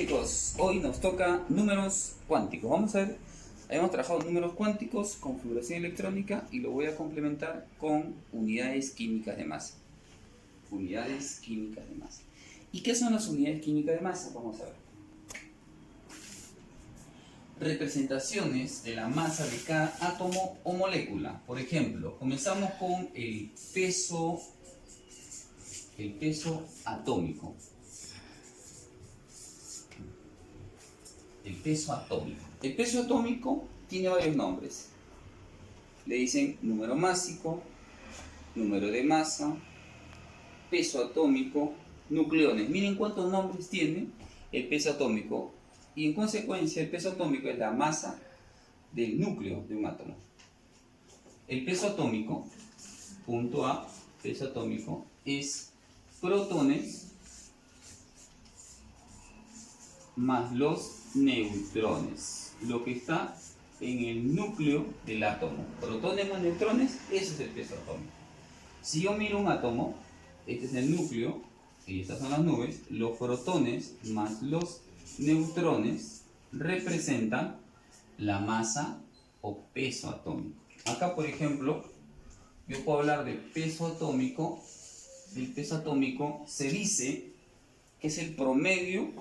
chicos, hoy nos toca números cuánticos. Vamos a ver, habíamos trabajado números cuánticos, configuración electrónica y lo voy a complementar con unidades químicas de masa. Unidades químicas de masa. ¿Y qué son las unidades químicas de masa? Vamos a ver. Representaciones de la masa de cada átomo o molécula. Por ejemplo, comenzamos con el peso atómico. El peso atómico. El peso atómico tiene varios nombres. Le dicen número másico, número de masa, peso atómico, nucleones. Miren cuántos nombres tiene el peso atómico. Y en consecuencia, el peso atómico es la masa del núcleo de un átomo. El peso atómico, punto A, peso atómico, es protones más los neutrones, lo que está en el núcleo del átomo. Protones más neutrones, ese es el peso atómico. Si yo miro un átomo, este es el núcleo y estas son las nubes, los protones más los neutrones representan la masa o peso atómico. Acá, por ejemplo, yo puedo hablar de peso atómico. El peso atómico se dice que es el promedio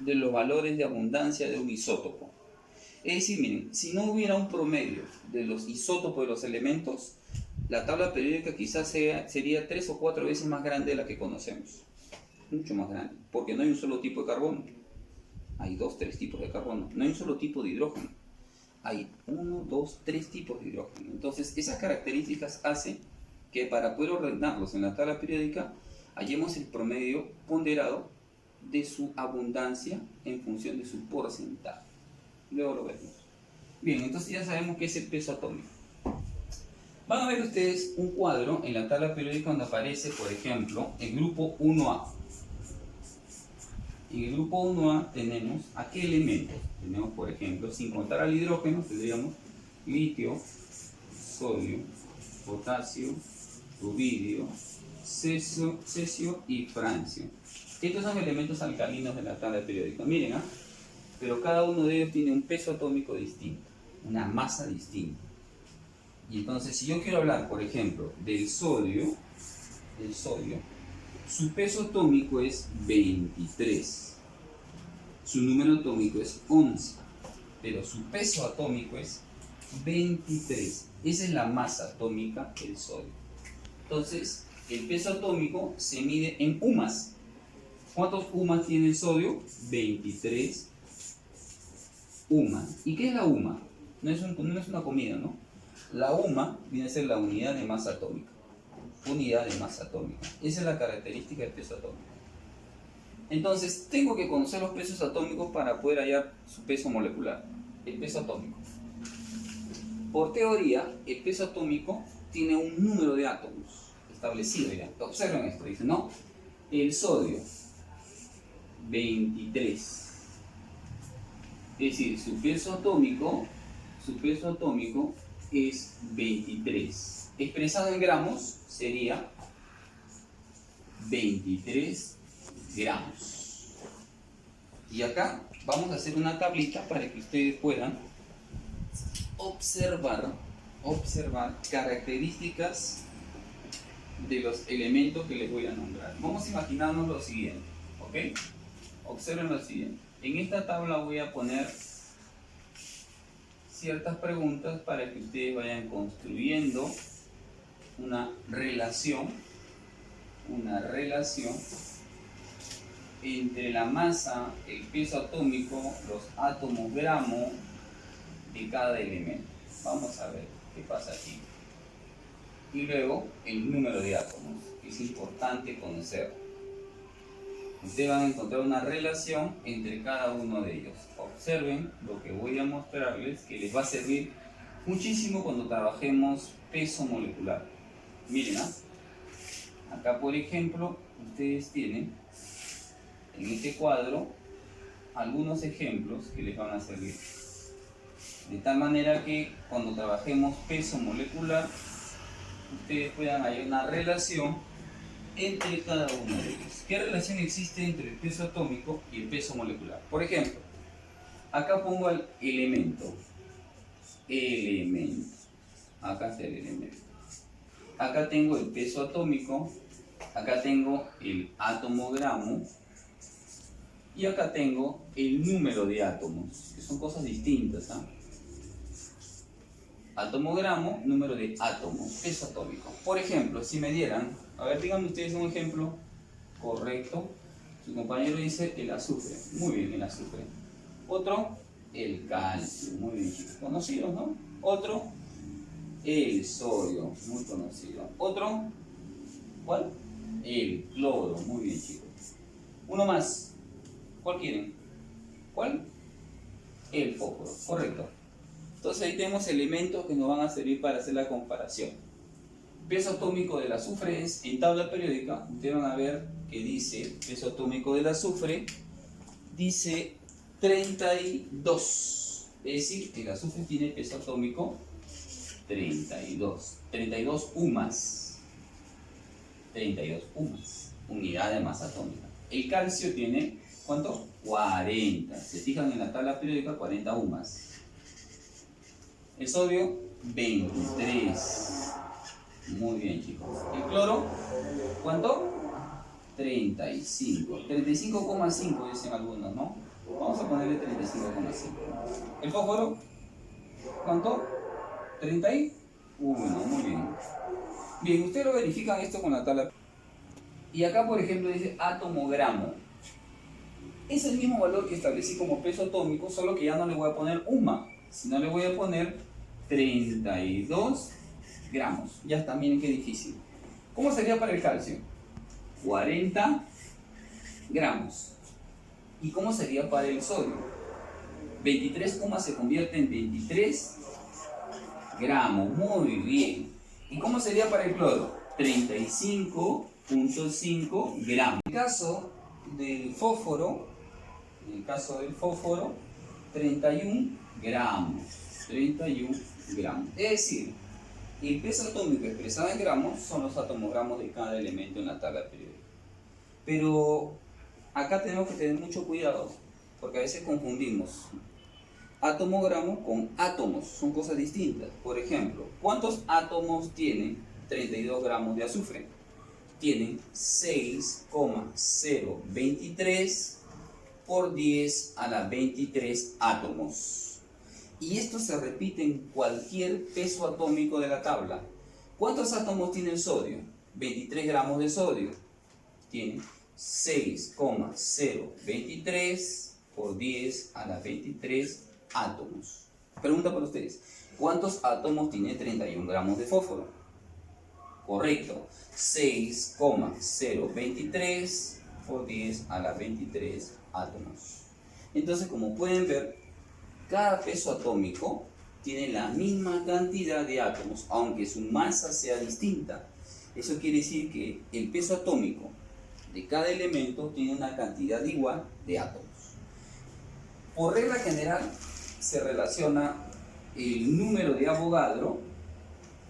de los valores de abundancia de un isótopo. Es decir, miren, si no hubiera un promedio de los isótopos de los elementos, la tabla periódica quizás sería 3 o 4 veces más grande de la que conocemos. Mucho más grande, porque no hay un solo tipo de carbono. Hay 2, 3 tipos de carbono. No hay un solo tipo de hidrógeno. Hay 1, 2, 3 tipos de hidrógeno. Entonces, esas características hacen que para poder ordenarlos en la tabla periódica, hallemos el promedio ponderado de su abundancia en función de su porcentaje. Luego lo veremos. Bien, entonces ya sabemos qué es el peso atómico. Van a ver ustedes un cuadro en la tabla periódica donde aparece, por ejemplo, el grupo 1A. En el grupo 1A tenemos ¿a qué elementos? Tenemos, por ejemplo, sin contar al hidrógeno, tendríamos litio, sodio, potasio, rubidio, cesio y francio. Estos son elementos alcalinos de la tabla periódica. Miren, pero cada uno de ellos tiene un peso atómico distinto, una masa distinta. Y entonces, si yo quiero hablar, por ejemplo, del sodio, su peso atómico es 23. Su número atómico es 11. Pero su peso atómico es 23. Esa es la masa atómica del sodio. Entonces, el peso atómico se mide en UMAS. ¿Cuántos UMAS tiene el sodio? 23 UMAS. ¿Y qué es la UMA? No es una comida, ¿no? La UMA viene a ser la unidad de masa atómica. Unidad de masa atómica. Esa es la característica del peso atómico. Entonces, tengo que conocer los pesos atómicos para poder hallar su peso molecular. El peso atómico. Por teoría, el peso atómico tiene un número de átomos establecido ya. Observen esto, dice, ¿no? El sodio, 23. Es decir, su peso atómico es 23. Expresado en gramos sería 23 gramos. Y acá vamos a hacer una tablita para que ustedes puedan observar características de los elementos que les voy a nombrar. Vamos a imaginarnos lo siguiente, ¿ok? Observen lo siguiente. En esta tabla voy a poner ciertas preguntas para que ustedes vayan construyendo una relación entre la masa, el peso atómico, los átomos gramo de cada elemento. Vamos a ver qué pasa aquí. Y luego el número de átomos, que es importante conocer. Ustedes van a encontrar una relación entre cada uno de ellos. Observen lo que voy a mostrarles, que les va a servir muchísimo cuando trabajemos peso molecular. Miren, acá por ejemplo, ustedes tienen en este cuadro algunos ejemplos que les van a servir. De tal manera que cuando trabajemos peso molecular, ustedes puedan hallar una relación entre cada uno de ellos. ¿Qué relación existe entre el peso atómico y el peso molecular? Por ejemplo, acá pongo el elemento. Acá está el elemento. Acá tengo el peso atómico. Acá tengo el átomo gramo. Y acá tengo el número de átomos, que son cosas distintas, ¿eh? Átomo gramo, número de átomos, peso atómico. Por ejemplo, si me dieran, a ver, díganme ustedes un ejemplo correcto. Su compañero dice el azufre. Muy bien, el azufre. Otro, el calcio. Muy bien, chicos. Conocidos, ¿no? Otro, el sodio. Muy conocido. Otro, ¿cuál? El cloro. Muy bien, chicos. Uno más. ¿Cuál quieren? ¿Cuál? El fósforo. Correcto. Entonces ahí tenemos elementos que nos van a servir para hacer la comparación. Peso atómico del azufre es, en tabla periódica, ustedes van a ver que dice, peso atómico del azufre, dice 32. Es decir, el azufre tiene peso atómico 32. 32 UMAS. 32 UMAS. Unidad de masa atómica. El calcio tiene, ¿cuánto? 40. Se fijan en la tabla periódica, 40 UMAS. El sodio, 23. Muy bien, chicos. El cloro, ¿cuánto? 35. 35,5 dicen algunos, ¿no? Vamos a ponerle 35,5. El fósforo, ¿cuánto? 31. Muy bien. Bien, ustedes lo verifican esto con la tabla. Y acá, por ejemplo, dice átomo gramo. Es el mismo valor que establecí como peso atómico, solo que ya no le voy a poner UMA, sino le voy a poner 32 gramos. Ya está, miren qué difícil. ¿Cómo sería para el calcio? 40 gramos. ¿Y cómo sería para el sodio? 23, se convierte en 23 gramos. Muy bien. ¿Y cómo sería para el cloro? 35,5 gramos. En el caso del fósforo, 31 gramos. 31 gramos. Es decir, el peso atómico expresado en gramos son los atomogramos de cada elemento en la tabla periódica. Pero acá tenemos que tener mucho cuidado, porque a veces confundimos atomogramo con átomos, son cosas distintas. Por ejemplo, ¿cuántos átomos tienen 32 gramos de azufre? Tienen 6,023 por 10 a la 23 átomos. Y esto se repite en cualquier peso atómico de la tabla. ¿Cuántos átomos tiene el sodio? 23 gramos de sodio. Tiene 6,023 por 10 a la 23 átomos. Pregunta para ustedes. ¿Cuántos átomos tiene 31 gramos de fósforo? Correcto. 6,023 por 10 a la 23 átomos. Entonces, como pueden ver, cada peso atómico tiene la misma cantidad de átomos, aunque su masa sea distinta. Eso quiere decir que el peso atómico de cada elemento tiene una cantidad igual de átomos. Por regla general, se relaciona el número de Avogadro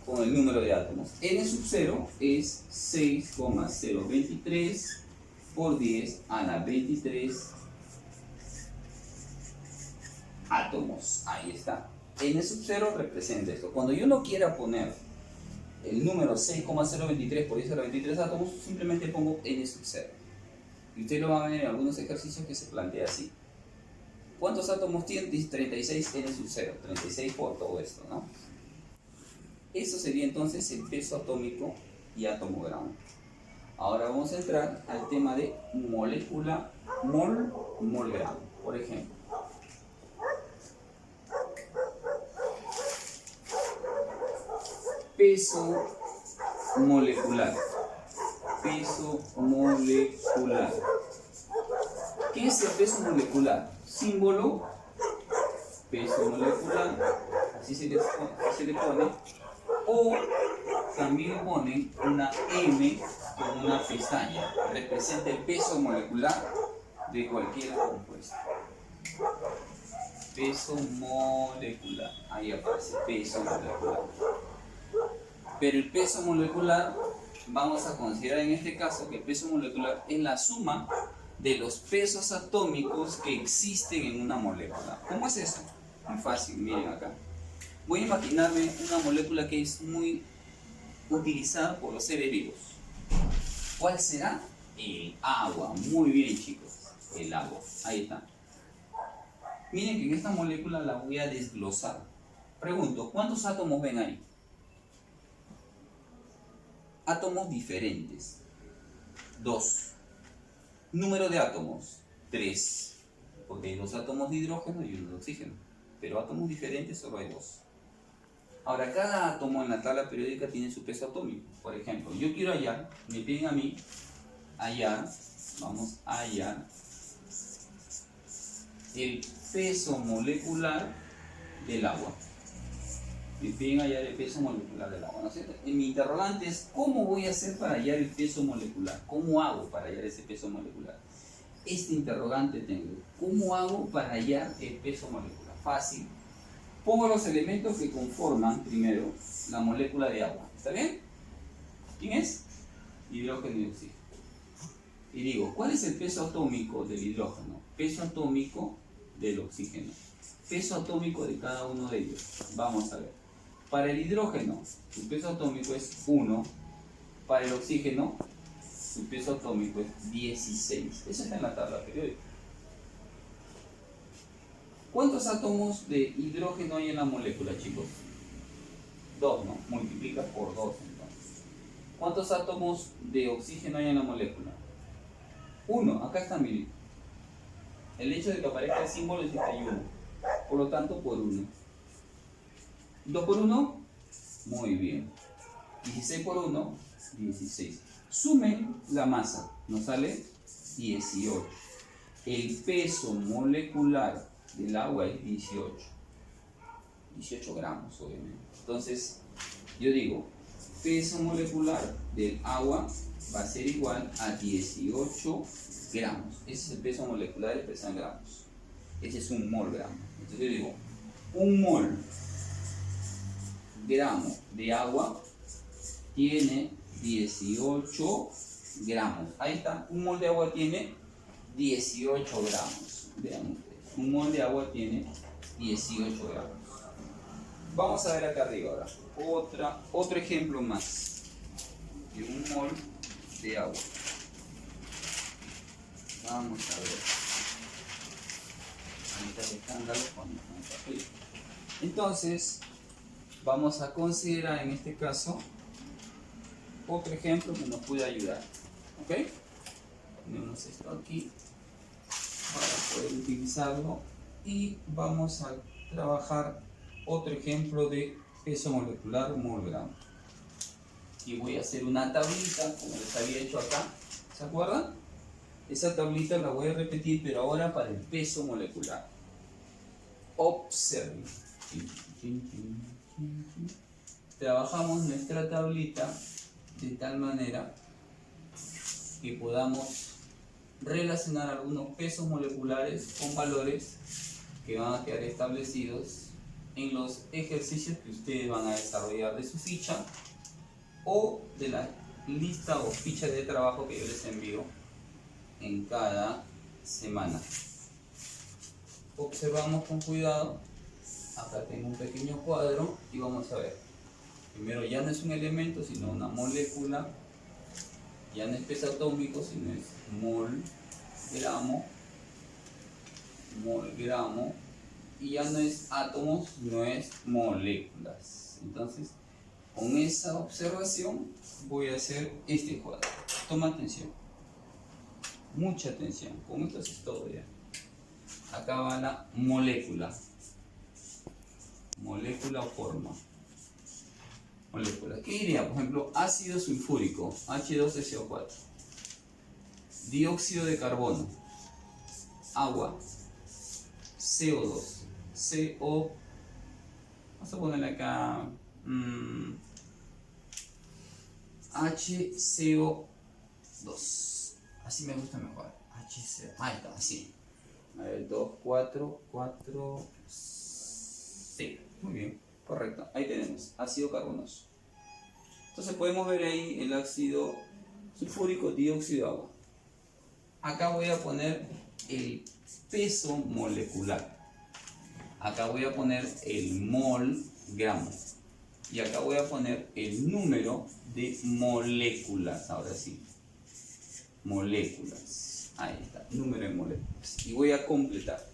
con el número de átomos. N sub 0 es 6,023 por 10 a la 23 átomos. Ahí está. N sub 0 representa esto. Cuando yo no quiera poner el número 6,023 por 10 a la 23 átomos, simplemente pongo N sub 0. Y usted lo va a ver en algunos ejercicios que se plantea así. ¿Cuántos átomos tiene? 36 N sub 0. 36 por todo esto, ¿no? Eso sería entonces el peso atómico y átomo gramo. Ahora vamos a entrar al tema de molécula, mol gramo. Por ejemplo, peso molecular. Peso molecular. ¿Qué es el peso molecular? Símbolo, peso molecular, así se le pone, o también ponen una M con una pestaña, representa el peso molecular de cualquier compuesto. Peso molecular, ahí aparece peso molecular. Pero el peso molecular vamos a considerar en este caso que el peso molecular es la suma de los pesos atómicos que existen en una molécula. ¿Cómo es eso? Muy fácil, miren acá. Voy a imaginarme una molécula que es muy utilizada por los seres vivos. ¿Cuál será? El agua. Muy bien, chicos. El agua. Ahí está. Miren que en esta molécula la voy a desglosar. Pregunto, ¿cuántos átomos ven ahí? Átomos diferentes. 2. Número de átomos. 3. Porque hay 2 átomos de hidrógeno y 1 de oxígeno. Pero átomos diferentes solo hay 2. Ahora, cada átomo en la tabla periódica tiene su peso atómico. Por ejemplo, yo quiero hallar, me piden a mí hallar, vamos a hallar el peso molecular del agua. Me piden hallar el peso molecular del agua, ¿no es cierto? Y mi interrogante es, ¿cómo voy a hacer para hallar el peso molecular? ¿Cómo hago para hallar ese peso molecular? Este interrogante tengo. ¿Cómo hago para hallar el peso molecular? Fácil. Pongo los elementos que conforman, primero, la molécula de agua. ¿Está bien? ¿Quién es? Hidrógeno y oxígeno. Y digo, ¿cuál es el peso atómico del hidrógeno? Peso atómico del oxígeno. Peso atómico de cada uno de ellos. Vamos a ver. Para el hidrógeno, su peso atómico es 1. Para el oxígeno, su peso atómico es 16. Eso está en la tabla periódica. ¿Cuántos átomos de hidrógeno hay en la molécula, chicos? 2, ¿no? Multiplica por 2 entonces. ¿Cuántos átomos de oxígeno hay en la molécula? 1, acá está, miren. El hecho de que aparezca el símbolo es que hay 1. Por lo tanto, por 1. 2 por 1, muy bien. 16 por 1, 16. Sumen la masa, nos sale 18. El peso molecular del agua es 18. 18 gramos, obviamente. Entonces, yo digo, peso molecular del agua va a ser igual a 18 gramos. Ese es el peso molecular expresado en gramos. Ese es un mol gramo. Entonces yo digo, un mol gramo de agua tiene 18 gramos. Ahí está, un mol de agua tiene 18 gramos. Vean ustedes, un mol de agua tiene 18 gramos. Vamos a ver acá arriba ahora, otro ejemplo más de un mol de agua. Vamos a ver. Ahorita el escándalo cuando vamos a ver. Entonces, vamos a considerar en este caso otro ejemplo que nos puede ayudar. ¿Ok? Ponemos esto aquí para poder utilizarlo y vamos a trabajar otro ejemplo de peso molecular mol gramo. Y voy a hacer una tablita como les había hecho acá. ¿Se acuerdan? Esa tablita la voy a repetir, pero ahora para el peso molecular. Observen. Trabajamos nuestra tablita de tal manera que podamos relacionar algunos pesos moleculares con valores que van a quedar establecidos en los ejercicios que ustedes van a desarrollar de su ficha o de la lista o ficha de trabajo que yo les envío en cada semana. Observamos con cuidado. Acá tengo un pequeño cuadro y vamos a ver. Primero, ya no es un elemento sino una molécula. Ya no es peso atómico sino es mol gramo, y ya no es átomos, no es moléculas. Entonces, con esa observación voy a hacer este cuadro. Toma atención, mucha atención, con esto es todo ya. Acá va la molécula o forma. Molécula. ¿Qué diría? Por ejemplo, ácido sulfúrico, H2SO4, dióxido de carbono, agua, CO2, CO, vamos a ponerle acá HCO2, así me gusta mejor, HCO, ahí está, así. A ver, 2, 4, 4, sí, muy bien, correcto, ahí tenemos, ácido carbonoso. Entonces podemos ver ahí el ácido sulfúrico, dióxido de agua. Acá voy a poner el peso molecular. Acá voy a poner el mol gramo. Y acá voy a poner el número de moléculas. Ahora sí. Moléculas. Ahí está. Número de moléculas. Y voy a completar.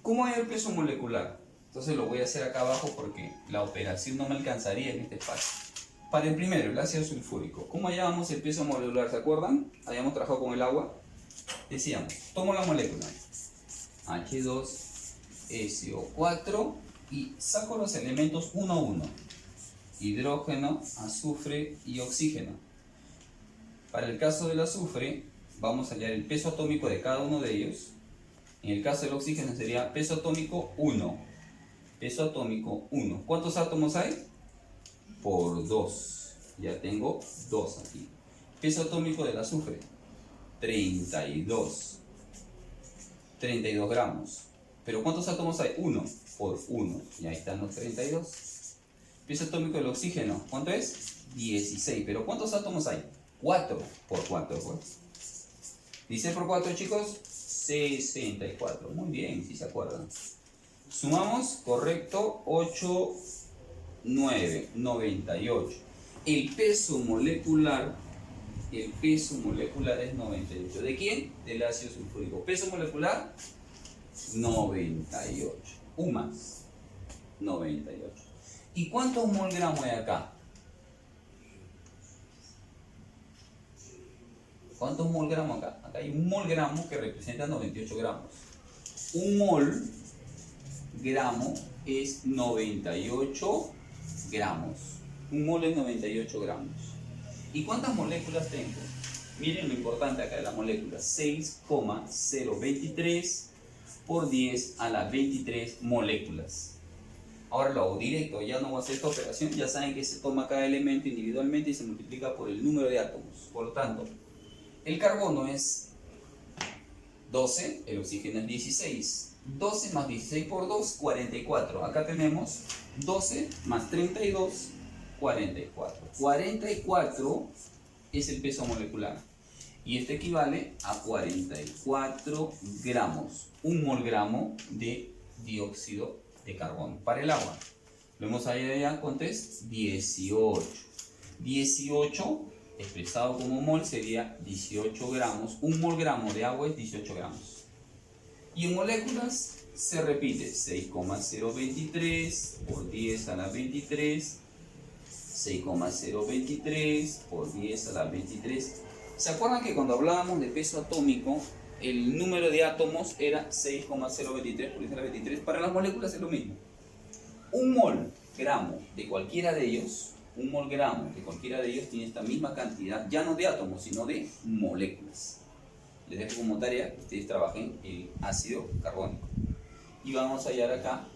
¿Cómo hay el peso molecular? Entonces lo voy a hacer acá abajo porque la operación no me alcanzaría en este espacio. Para el primero, el ácido sulfúrico. ¿Cómo hallábamos el peso molecular? ¿Se acuerdan? Habíamos trabajado con el agua. Decíamos, tomo la molécula H2SO4 y saco los elementos uno a uno. Hidrógeno, azufre y oxígeno. Para el caso del azufre, vamos a hallar el peso atómico de cada uno de ellos. En el caso del oxígeno sería peso atómico 1. Peso atómico 1. ¿Cuántos átomos hay? Por 2. Ya tengo 2 aquí. Peso atómico del azufre. 32. 32 gramos. ¿Pero cuántos átomos hay? 1 por 1. Y ahí están los 32. Peso atómico del oxígeno. ¿Cuánto es? 16. ¿Pero cuántos átomos hay? 4 por 4. Pues. 16 por 4, chicos. 64. Muy bien, si se acuerdan. Sumamos, correcto. 8, 9, 98. El peso molecular es 98. ¿De quién? Del ácido sulfúrico. Peso molecular, 98. Un más, 98. ¿Y cuántos mol gramo hay acá? ¿Cuántos mol gramo acá? Acá hay un mol gramo que representa 98 gramos. Un mol gramo es 98 gramos. Un mol es 98 gramos. ¿Y cuántas moléculas tengo? Miren lo importante acá de la molécula. 6,023 por 10 a la 23 moléculas. Ahora lo hago directo, ya no voy a hacer esta operación. Ya saben que se toma cada elemento individualmente y se multiplica por el número de átomos. Por lo tanto, el carbono es 12, el oxígeno es 16. 12 más 16 por 2, 44. Acá tenemos 12 más 32, 44. 44 es el peso molecular. Y esto equivale a 44 gramos. Un mol gramo de dióxido de carbono. Para el agua, lo hemos hallado ya, ¿cuánto es? 18. 18 expresado como mol sería 18 gramos. Un mol gramo de agua es 18 gramos. Y en moléculas se repite 6,023 por 10 a la 23. 6,023 por 10 a la 23. ¿Se acuerdan que cuando hablábamos de peso atómico, el número de átomos era 6,023 por 10 a la 23? Para las moléculas es lo mismo. Un mol gramo de cualquiera de ellos, tiene esta misma cantidad, ya no de átomos, sino de moléculas. Les dejo como tarea que ustedes trabajen el ácido carbónico. Y vamos a hallar acá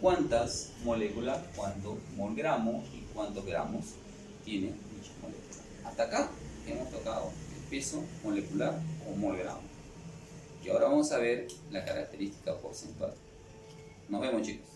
cuántas moléculas, cuánto mol gramo y cuántos gramos tiene dicha molécula. Hasta acá hemos tocado el peso molecular o mol gramo. Y ahora vamos a ver la característica porcentual. Nos vemos, chicos.